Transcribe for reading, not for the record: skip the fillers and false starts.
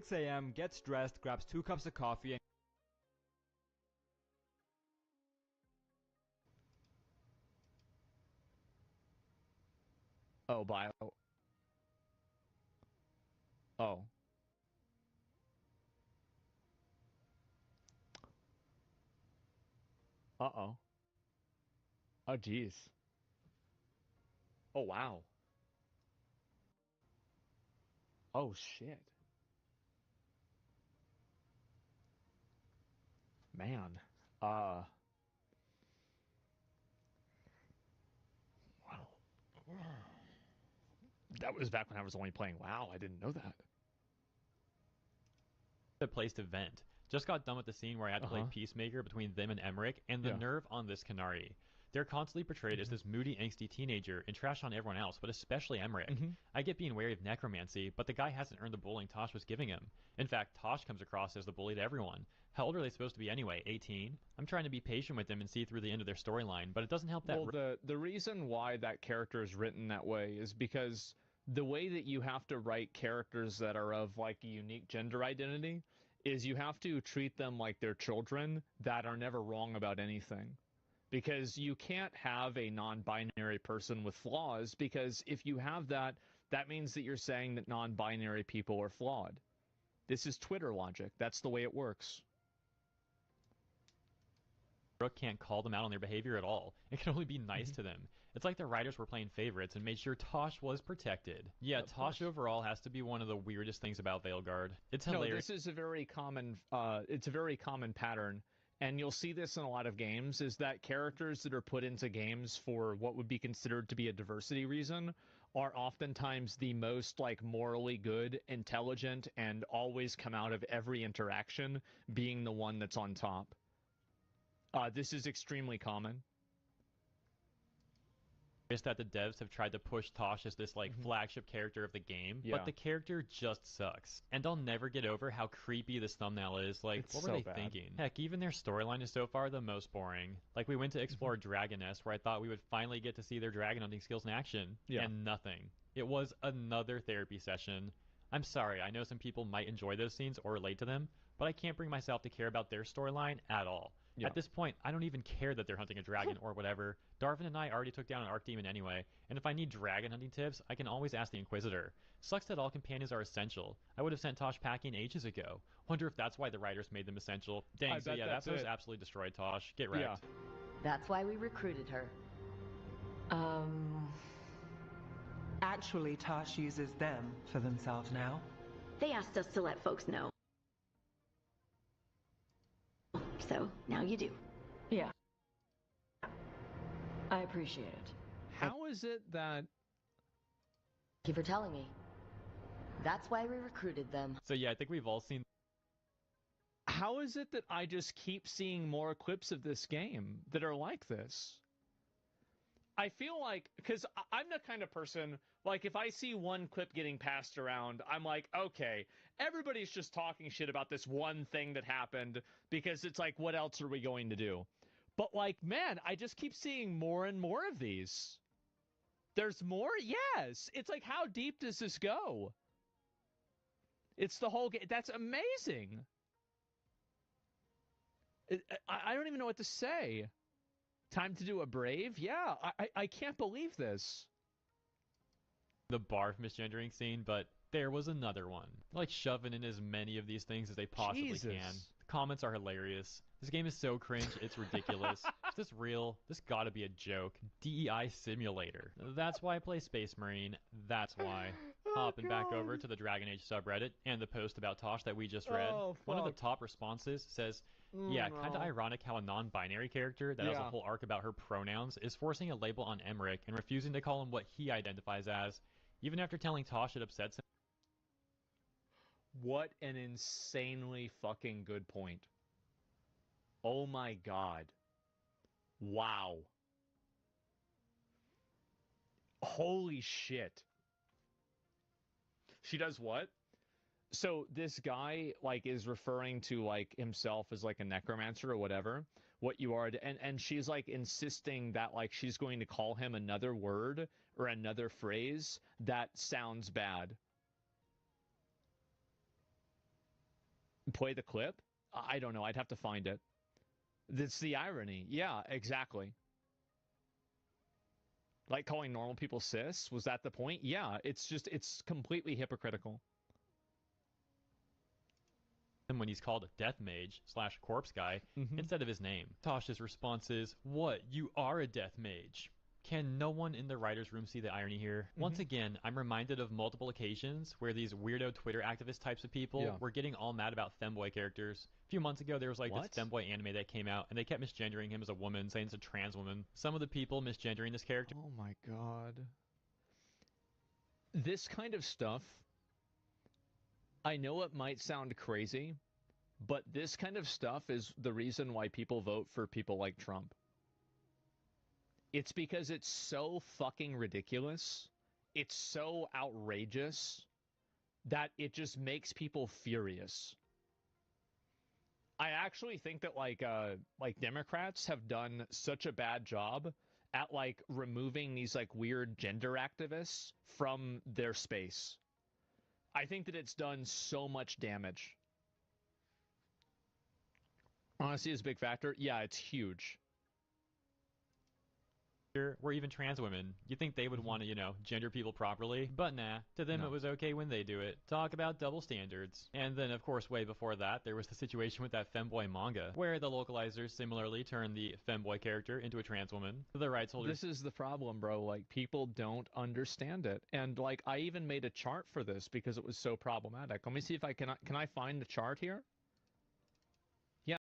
6 a.m., gets dressed, grabs 2 cups of coffee, and Oh, bio. Oh. Uh-oh. Oh, jeez. Oh, wow. Oh, shit. Man. Wow. That was back when I was only playing WoW. I didn't know that. A place to vent. Just got done with the scene where I had to play peacemaker between them and Emmerich, and the nerve on this Canary. They're constantly portrayed as this moody, angsty teenager and trash on everyone else, but especially Emmerich. I get being wary of necromancy, but the guy hasn't earned the bullying Tosh was giving him. In fact, Tosh comes across as the bully to everyone. How old are they supposed to be anyway? 18? I'm trying to be patient with them and see through the end of their storyline, but it doesn't help that... Well, the reason why that character is written that way is because the way that you have to write characters that are of, like, a unique gender identity is you have to treat them like they're children that are never wrong about anything. Because you can't have a non-binary person with flaws, because if you have that, that means that you're saying that non-binary people are flawed. This is Twitter logic. That's the way it works. Brooke can't call them out on their behavior at all. It can only be nice to them. It's like the writers were playing favorites and made sure Tosh was protected. Yeah, Tosh overall has to be one of the weirdest things about Veilguard. It's hilarious. No, this is a very common, it's a very common pattern. And you'll see this in a lot of games, is that characters that are put into games for what would be considered to be a diversity reason are oftentimes the most, like, morally good, intelligent, and always come out of every interaction being the one that's on top. This is extremely common. That the devs have tried to push Tosh as this, like, flagship character of the game, but the character just sucks. And I'll never get over how creepy this thumbnail is. Like, what were they thinking? Heck, even their storyline is so far the most boring. Like, we went to explore Dragoness, where I thought we would finally get to see their dragon hunting skills in action, and nothing. It was another therapy session. I'm sorry, I know some people might enjoy those scenes or relate to them, but I can't bring myself to care about their storyline at all. At this point, I don't even care that they're hunting a dragon or whatever. Darvin and I already took down an Archdemon anyway, and if I need dragon hunting tips, I can always ask the Inquisitor. Sucks that all companions are essential. I would have sent Tosh packing ages ago. Wonder if that's why the writers made them essential. Dang, so yeah, that post absolutely destroyed Tosh. Get wrecked. That's why we recruited her. Actually, Tosh uses them for themselves now. They asked us to let folks know. So, now you do. Yeah. I appreciate it. How is it that... Thank you for telling me. That's why we recruited them. So yeah, I think we've all seen... How is it that I just keep seeing more clips of this game that are like this? I feel like, because I'm the kind of person, like, if I see one clip getting passed around, I'm like, okay, everybody's just talking shit about this one thing that happened, because it's like, what else are we going to do? But, like, man, I just keep seeing more and more of these. There's more? Yes! It's like, how deep does this go? It's the whole game. That's amazing! I don't even know what to say. Time to do a Brave? Yeah, I can't believe this. The barf misgendering scene, but there was another one. Like, shoving in as many of these things as they possibly can. The comments are hilarious. This game is so cringe, it's ridiculous. Is this real? This gotta be a joke. DEI simulator. That's why I play Space Marine. That's why. Hopping back over to the Dragon Age subreddit and the post about Tosh that we just read. One of the top responses says, yeah, kind of ironic how a non-binary character that has a whole arc about her pronouns is forcing a label on Emmerich and refusing to call him what he identifies as, even after telling Tosh it upsets him. What an insanely fucking good point. Oh my god. Wow. Holy shit. She does what? So this guy, like, is referring to, like, himself as, like, a necromancer or whatever, what you are, and she's, like, insisting that, like, she's going to call him another word or another phrase that sounds bad. Play the clip? I don't know. I'd have to find it. That's the irony. Yeah, exactly. Like calling normal people cis? Was that the point? Yeah, it's completely hypocritical. And when he's called a death mage / corpse guy instead of his name. Tosh's response is, "What? You are a death mage." Can no one in the writer's room see the irony here? Once again, I'm reminded of multiple occasions where these weirdo Twitter activist types of people were getting all mad about femboy characters. A few months ago, there was like this femboy anime that came out, and they kept misgendering him as a woman, saying it's a trans woman. Some of the people misgendering this character. Oh my god. This kind of stuff, I know it might sound crazy, but this kind of stuff is the reason why people vote for people like Trump. It's because it's so fucking ridiculous, it's so outrageous, that it just makes people furious. I actually think that like Democrats have done such a bad job at like removing these like weird gender activists from their space. I think that it's done so much damage. Honesty is a big factor. Yeah, it's huge. Or even trans women. You think they would want to, you know, gender people properly, but nah, to them it was okay when they do it. Talk about double standards. And then, of course, way before that, there was the situation with that femboy manga, where the localizers similarly turned the femboy character into a trans woman. The rights holders... This is the problem, bro. Like, people don't understand it. And, like, I even made a chart for this because it was so problematic. Let me see if I can I find the chart here?